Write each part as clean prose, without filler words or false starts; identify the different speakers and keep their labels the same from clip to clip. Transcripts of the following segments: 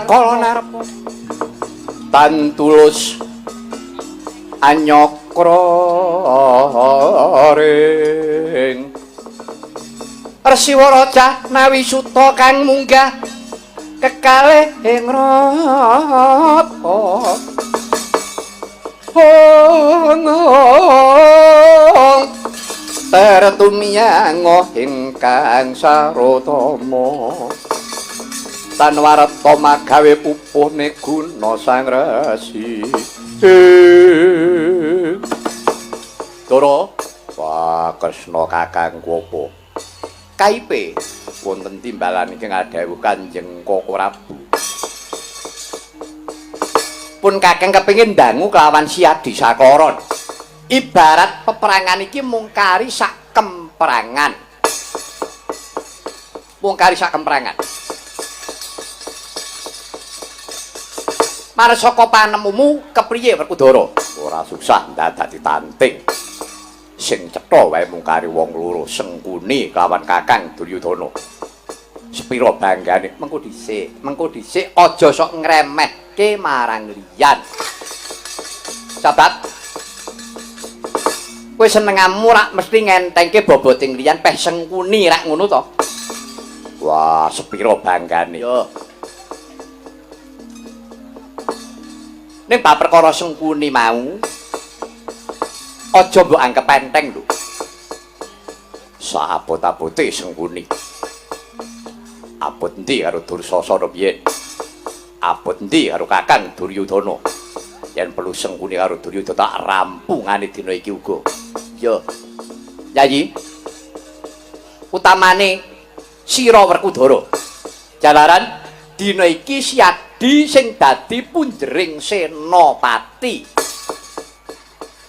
Speaker 1: kala narep tan tulus anyokra ring Resiwaraja nawi suta kang munggah kekalih ing rata tertumiyang ingkang sarotama tan warta magawe pupuhne guna sang resi Dara wah Kresna kakangku apa kaipe wonten timbalan ingkang adhawuh Kanjeng Koko Prabu pun kakang kepengin dangu kelawan Siadi Sakoron ibarat peperangan iki mung kari sak kemperangan Marsaka panemumu kepriye Werkudara ora susah dadak ditanting sing cetha wae mung kari wong loro Sengkuni kelawan Kakang Duryudana sepira banggane mengko dhisik aja sok ngremehke marang liyan sahabat kowe senengamu rak mesti ngentengke boboting liyan peh Sengkuni rak ngono to wah sepira banggane yo ning bab perkara Sengkuni mau aja mbok anggap enteng lho saabot-abote Sengkuni abot endi karo Dursasana biyen abot endi karo Kakang Duryudana yen perlu Sengkuni karo Duryudana tak rampungane dina iki uga ya Yayi utamane sira Werkudara jalaran dina iki Siadi sing dadi punjering senopati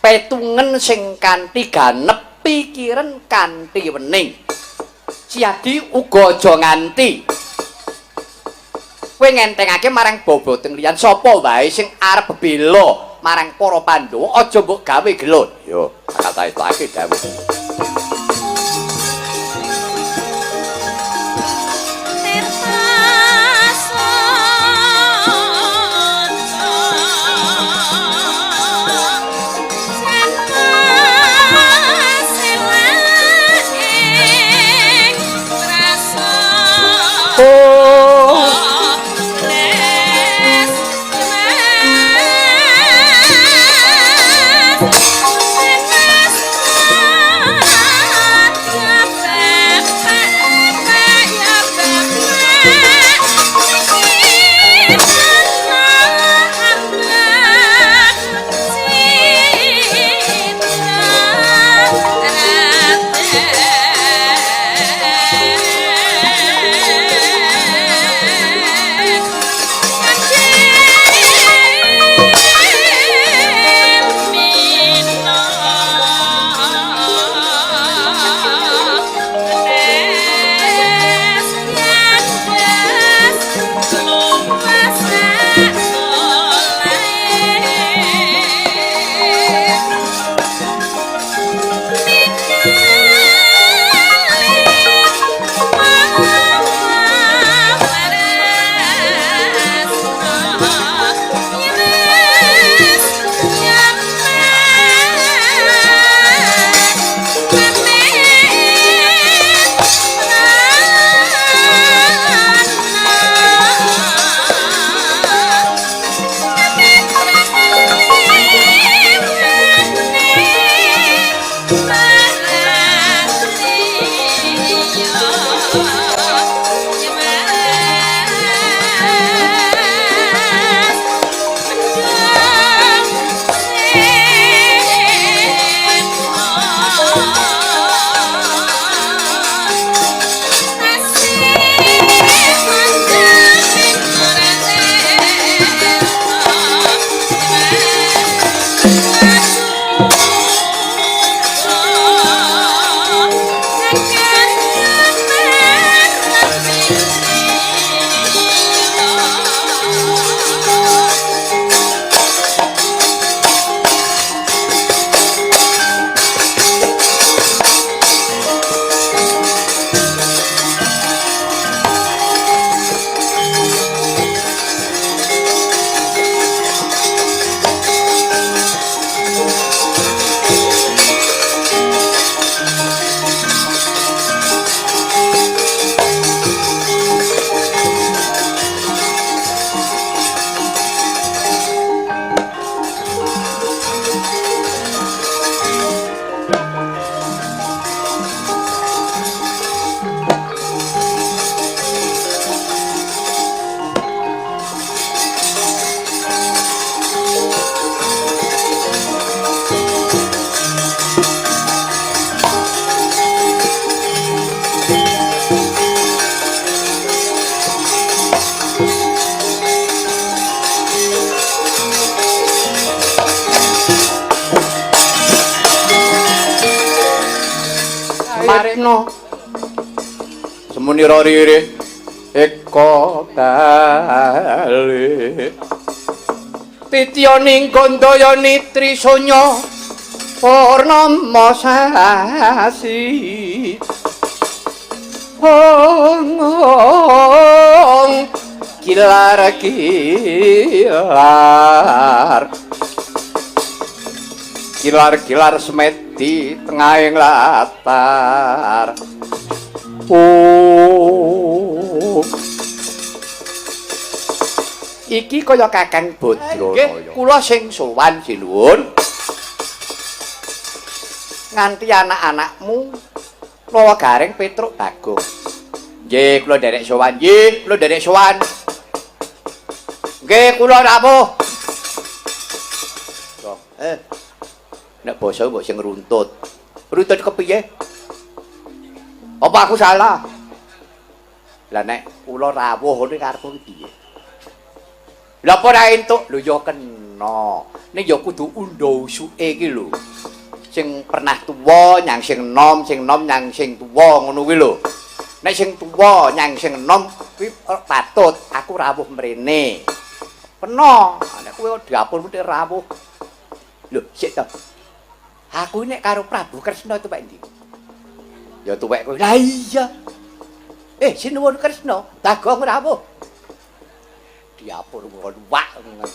Speaker 1: petungen sing kanthi ganep pikiran kanthi wening Siadi uga aja nganti kowe ngentengake marang boboting liyan sapa wae sing arep bela marang para Pandhawa aja mbok gawe gelo yo kata-katake dawuh tresno semuni riri eko kali tityaning gandaya nitri sonya purnama sasi kilar kilar semeti tengahing latar iki kaya Kakang Badranaya nggih kula sing sowan sinuwun nganti anak-anakmu lawa garing Petruk Bagong nggih kula derek sowan nggih kula derek sowan nggih kula rawuh nek basa mbok sing runtut kepiye apa aku salah lah nek kula rawuh ngene karepku piye lha apa ra entuk lho ya kena ning ya kudu undha usuke iki lho sing pernah tuwa nyang sing nom nyang sing tuwa ngono kuwi lho nek sing tuwa nyang sing nom kuwi patut aku rawuh mrene kena nek kowe diapun mesti rawuh lho sik to aku nek karo Prabu Kresna tuwek ndi ya tuwek kowe lah iya sinuwun Kresna dagong rawuh diapun kok wak ngono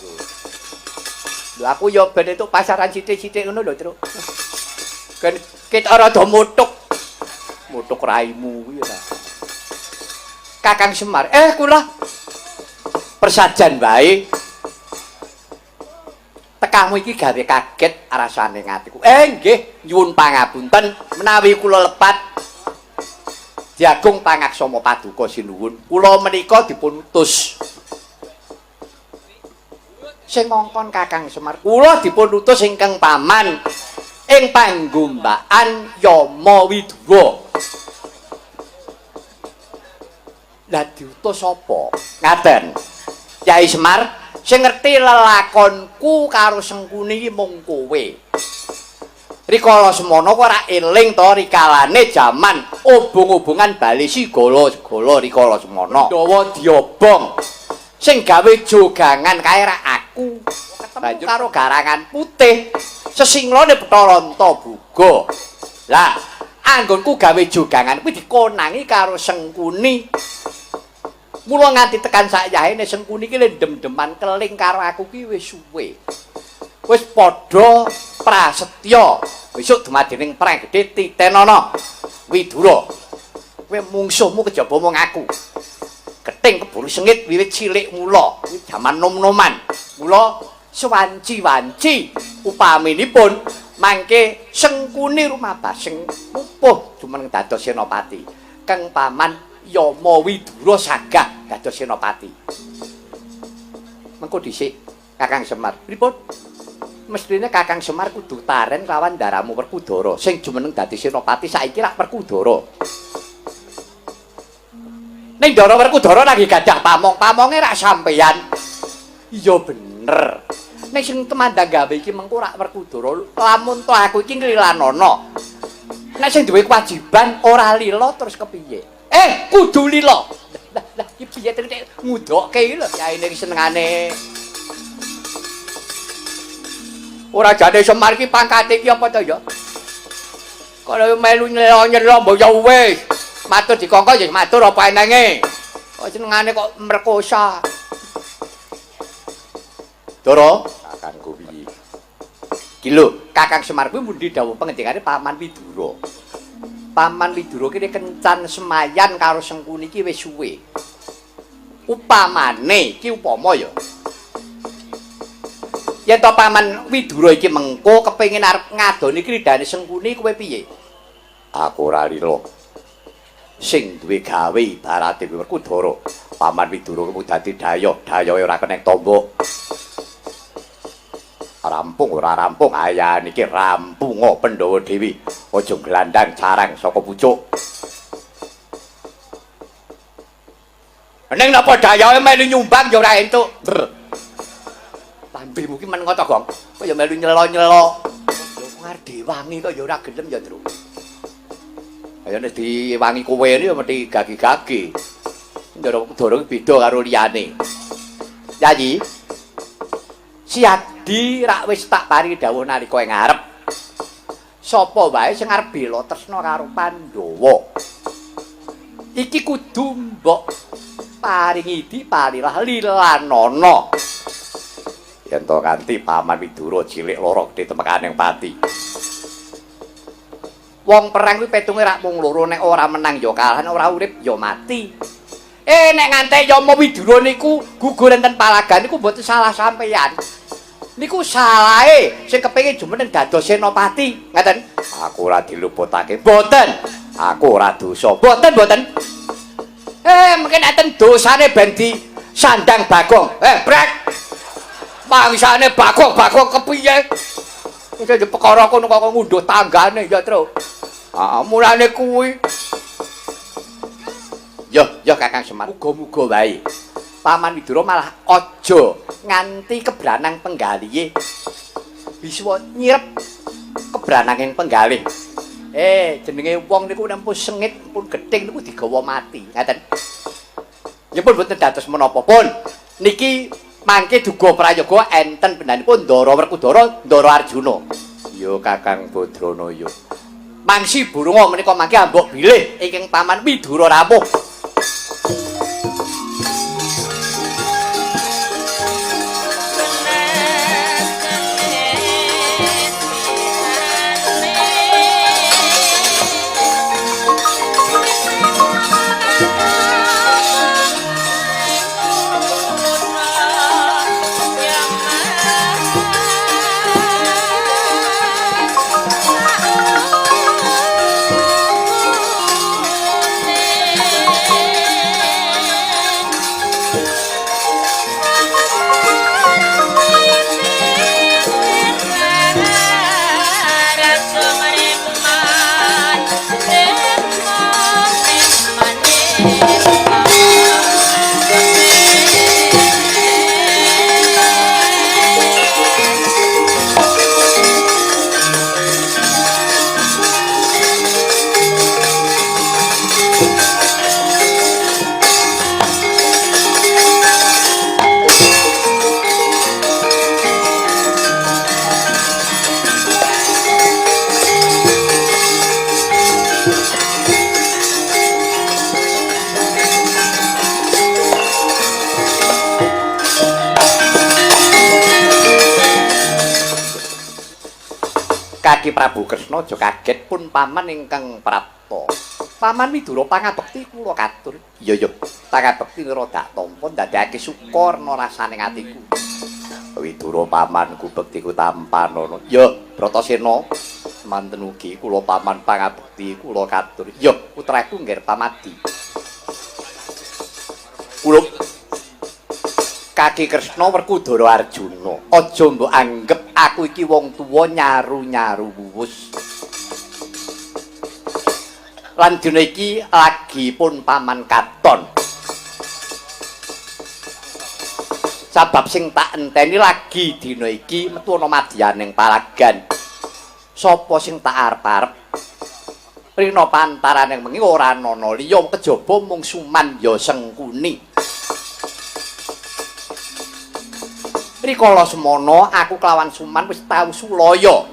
Speaker 1: lho aku ya ben entuk pasaran sithik-sithik ngono lho Truk kan kita rada mutuk raimu kuwi ora Kakang Semar kula persajan wae tekamu iki gawe kaget rasane ngatiku nggih nyuwun pangapunten menawi kula lepat Diagung Pangaksama Paduka sinuwun kula menika dipun utus sing ngongkon Kakang Semar kula dipun utus ingkang paman ing panggombakan Yama Widura lah diutus sapa ngaten Kyai Semar sing ngerti lelakonku karo Sengkuni iki mung kowe rikala semana kok ora eling to rikalane jaman obong-obongan bali sigala-segala rikala semana dawa diobong sing gawe jogangan kae ra aku ketemu karo garangan putih sesinglone Bathara Antaboga lah anggonku gawe jogangan kuwi dikonangi karo Sengkuni mula nganti tekan sakyahene Sengkuni iki dem-deman keling karo aku ki wis suwe wis padha prasetya besok dumadening perang gedhe Titenana Widura kowe mungsuhmu kejaba mung aku Gething keburu sengit wiwit cilik mula kuwi jaman nom-noman mula sewanci-wanci upaminipun mangke Sengkuni rumabasing pupuh jumeneng dados senopati kang paman Yama Widura sagah dados senopati mengko dhisik Kakang Semar pripun mestine Kakang Semar kudu taren lawan Ndaramu Werkudara sing jumeneng dadi senopati saiki rak Werkudara ning Ndara Werkudara lagi gadah pamong-pamonge rak sampeyan iya bener nek sing temandang gawe iki mengko rak Werkudara lamun to aku iki ngrilanana nek sing duwe kewajiban ora lila terus kepiye kudu lila lah iki piye tenan ngudokke iki lho yaene senengane ora jane Semar iki pangkate iki apa to ya kalau melu nyelo mbok ya wis matur dikongkon ya matur apa enenge kok senengane kok merkosa Dara kakangku piye iki lho Kakang Semar kuwi mundi dawuh pengendikane Paman Widura Paman Widura ki kencan semayan karo Sengkuni iki wis suwe upamane iki upama ya yen to Paman Widura iki mengko kepengin arep ngadoni kridane Sengkuni kowe piye aku ora lila sing duwe gawe barate Werkudara Paman Widura kuwi dadi dayohe ora keneng tombok rampung ora rampung ayah niki rampunga Pandhawa Dewi aja glandang carang saka pucuk ning napa dayohe melu nyumbang ya ora entuk lambemu ki men ngoto Gong kok ya melu nyelo-nyelo ya ngarep dewangi kok ya ora gelem ya Tru Ya nek diwangi kowe ini ya mesti gagi-gagi. Ndara Kudara beda karo liyane. Yayi. Si Adi rak wis tak paringi dawuh nalika ing ngarep. Sapa wae sing arep bela tresna karo Pandhawa. Iki kudu mbok paringi dipalilah lilanana. Yen to kanthi Paman Widura cilik loro gedhe temekaning pati. Wong perang kuwi petunge rak mung loro, nek ora menang ya kalah, nek ora urip ya mati. Nek ngantek Yama Widura niku gugur enten palagan niku mboten salah sampeyan. Niku salahe sing kepengin jumeneng dados senopati, ngeten. Aku ora diluputake, mboten. Aku ora dosa, mboten. Mungkin enten dosane ben di sandang Bagong. Brek. Mangsane Bagong kepiye? Wis perkara kono kok ngunduh tanggane ya, Tru. Mulane kuwi. Yo Kakang Semar, muga-muga wae. Paman Widura malah aja nganti kebranang penggalihe. Bisa nyirep kebrananging penggalih. Jenenge wong niku nek sengit pun gething niku digawa mati, ngaten. Ya pun mboten dados menapa pun. Niki mangke duga prayoga enten bendanipun Ndara Werkudara, Ndara Arjuna. Ya Kakang Badranaya. Mangsi burunga menika mangke ambok bilih ingkang Paman Widura rawuh. Kaki Prabu Kresna aja kaget pun paman ingkang prapta. Paman Widura pangabekti kula katur. Iya, pangabekti nira dak tampa ndadekake sukarna rasaning atiku. Widura pamanku bektiku tampan ana. Ya, Bratasena manten ugi kula paman pangabekti kula katur. Ya, putraku nggih pamadi. Kula Kaki Kresna Werkudara Arjuna. Aja mbok anggep aku iki wong tuwa nyaru-nyaru wuwus. Lan dina iki lagi pun paman katon. Sabab sing tak enteni lagi dina iki metu ana madyaning palagan. Sapa sing tak arep-arep? Rina pantaraning wengi ora ana liya kejaba mung Suman ya Sengkuni. Rikala semana aku kelawan Suman wis tau sulaya.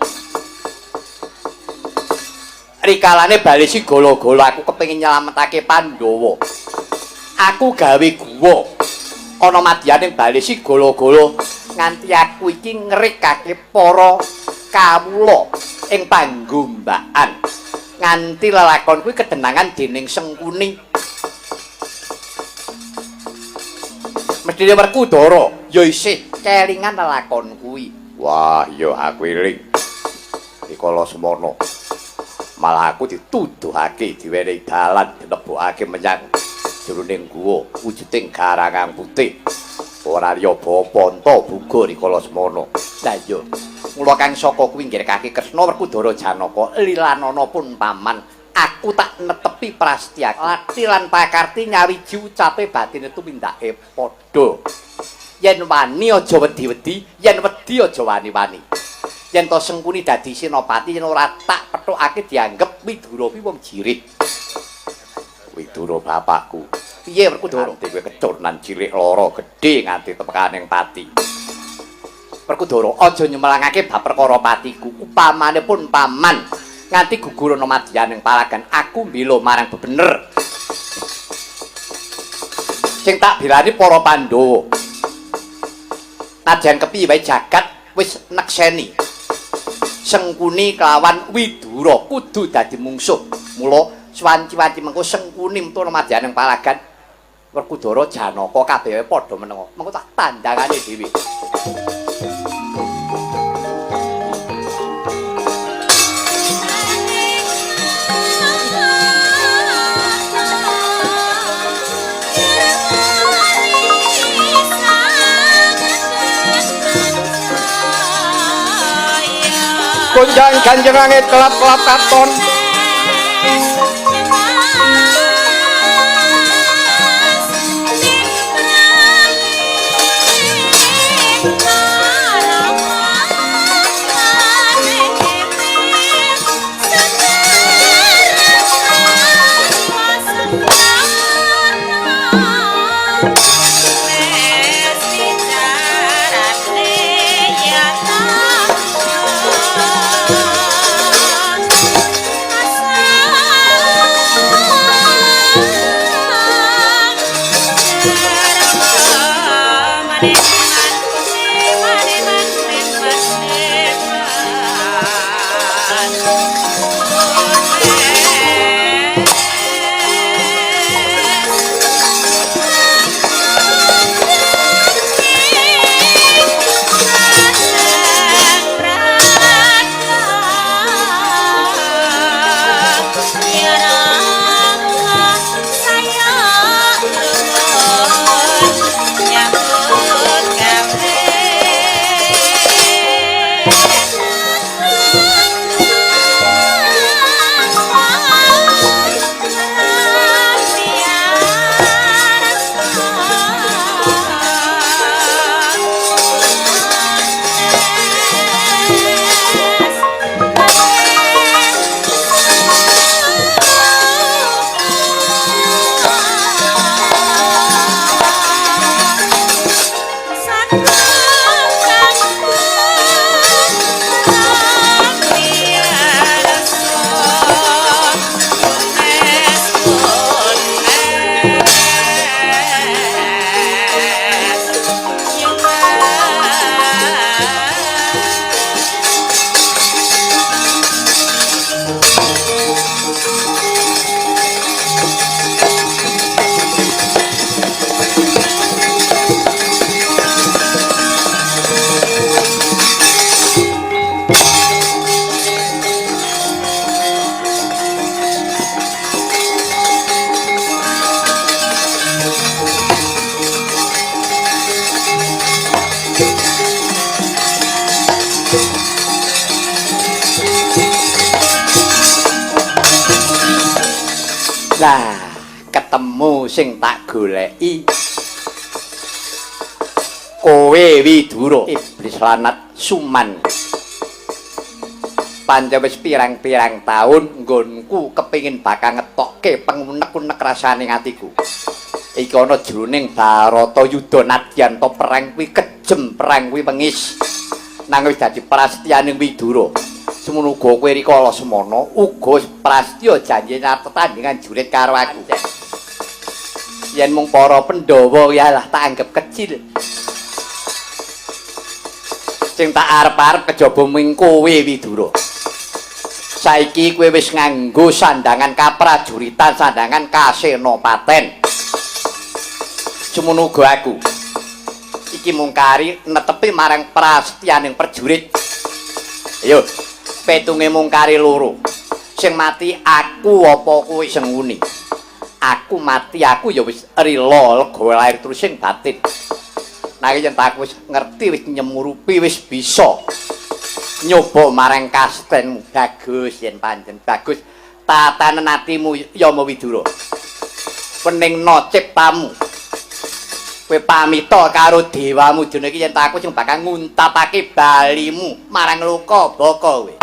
Speaker 1: Rikalane bali si golo-golo aku kepengin nyelametake Pandhawa. Aku gawe guwa ana madyaning bali si golo-golo nganti aku iki ngrikake para kawula ing panggombakan. Nganti lelakon kuwi kedenangan dening Sengkuni. Mestine Werkudara ya isih kelingan lelakon kuwi. Wah, ya aku eling. Rikala semana malah aku dituduhake diwenehi dalan dilebokake menyang jroning guwa wujuding garangang putih. Ora liya Bapanta buga rikala semana. Lah iya, mula kang saka kuwi nggih Kaki Kresna Werkudara Janaka lilanana pun paman. Aku tak netepi prastya lati lan pakarti nyawiji ucape batine tumindake padha. Yen wani aja wedi-wedi, yen wedi aja wani-wani. Yen to Sengkuni dadi senopati yen ora tak pethukake dianggep Widura kuwi wong jirik. Widura bapakku. Piye Werkudara? Nganti kowe keturunan cilik lara gedhe nganti tepekaning pati. Werkudara aja nyumelangake bab perkara patiku. Upamane pun paman nganti gugur ana madyaning palagan aku mbela marang bebener. Sing tak bilani para Pandhawa. Najan kepiye wae jagat wis nekseni. Sengkuni kelawan Widura kudu dadi mungsuh. Mula suwanci-wanci mengko Sengkuni metu ana madyaning palagan Werkudara Janaka kabeh padha menenga. Mengko tak tandangane dhewe. Gonjang ganjeng langit kelap-kelap katon. Lah, ketemu sing tak goleki. Kowe Widura, iblis lanat Suman. Pancen wis pirang-pirang taun nggonku kepingin bakal ngetokke pengunek-unek rasane atiku. Iki ana jroning Baratayuda nadyanto perang kuwi kejem, perang kuwi wengis. Nanging wis dadi prasetyaning Widura. Semono uga kowe rikala semana uga prastya janji tetandingan jurit karo aku. Yen mung para Pandhawa yalah tak anggap kecil. Sing tak arep-arep kejaba mung kowe Widura. Saiki kowe wis nganggo sandangan kaprajuritan, sandangan kasenopaten. Semono uga aku. Iki mung kari netepi marang prastyaning prajurit. Ayo petunge mung kari loro. Sing mati aku apa kowe Sengkuni? Aku mati aku ya wis rila lega lahir terus sing batin. Nanging yen aku wis ngerti wis nyemurupi wis bisa nyoba marang kastenmu. Bagus yen pancen bagus tatanen atimu Yama Widura. Pening ciptamu. Kowe pamita karo dewamu dina iki yen aku sing bakal nguntapake balimu marang luka baka kowe.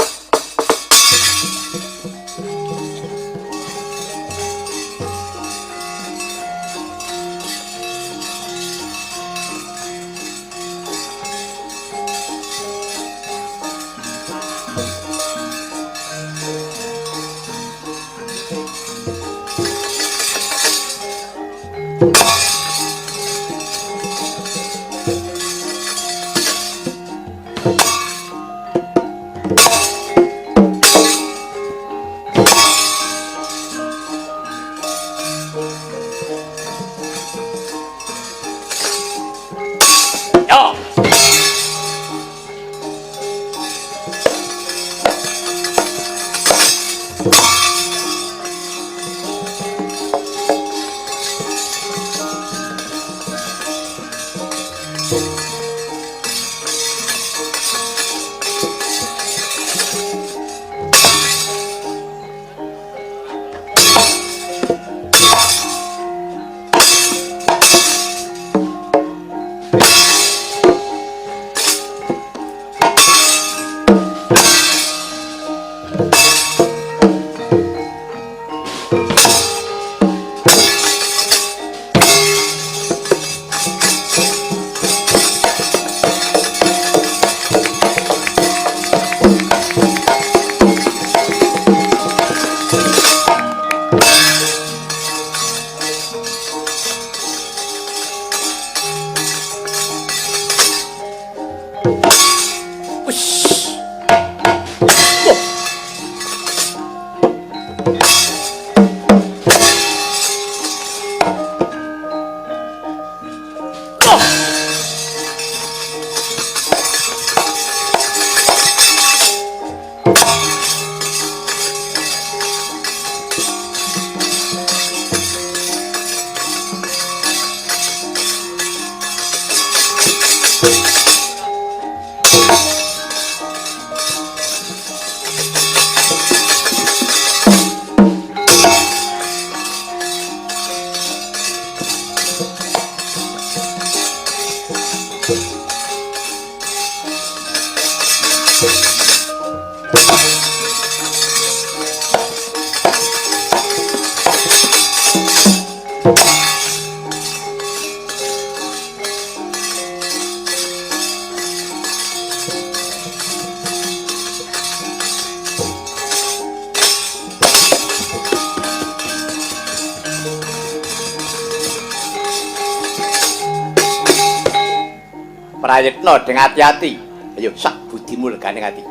Speaker 1: Prayitna dengan hati-hati. Ayo sak budimu legane ati.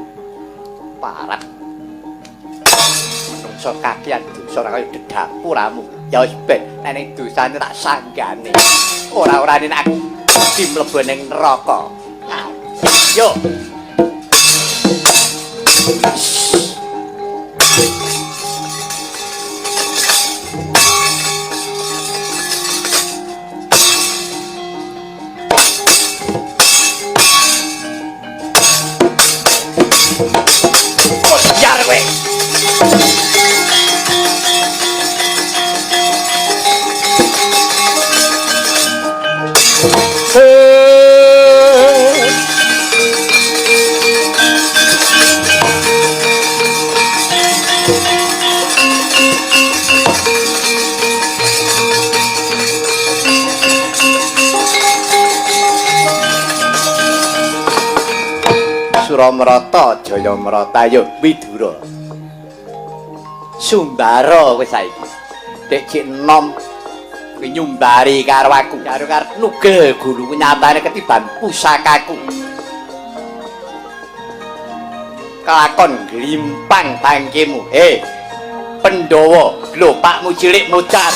Speaker 1: Parat. Menungso kakian dosa ora kaya dedapuramu. Ya wis ben nek dosane tak sanggane. Ora-orane nek aku dimlebu ning neraka. Yo. Suramrata, Jayamrata, yo Widura. Sumbara kowe saiki. Dek cek enom nyumbari karo aku. Karo nugel gulu nyatane ketiban pusakaku. Kelakon glimpang tangkemu. Pandhawa, lho pakmu cilik mocat.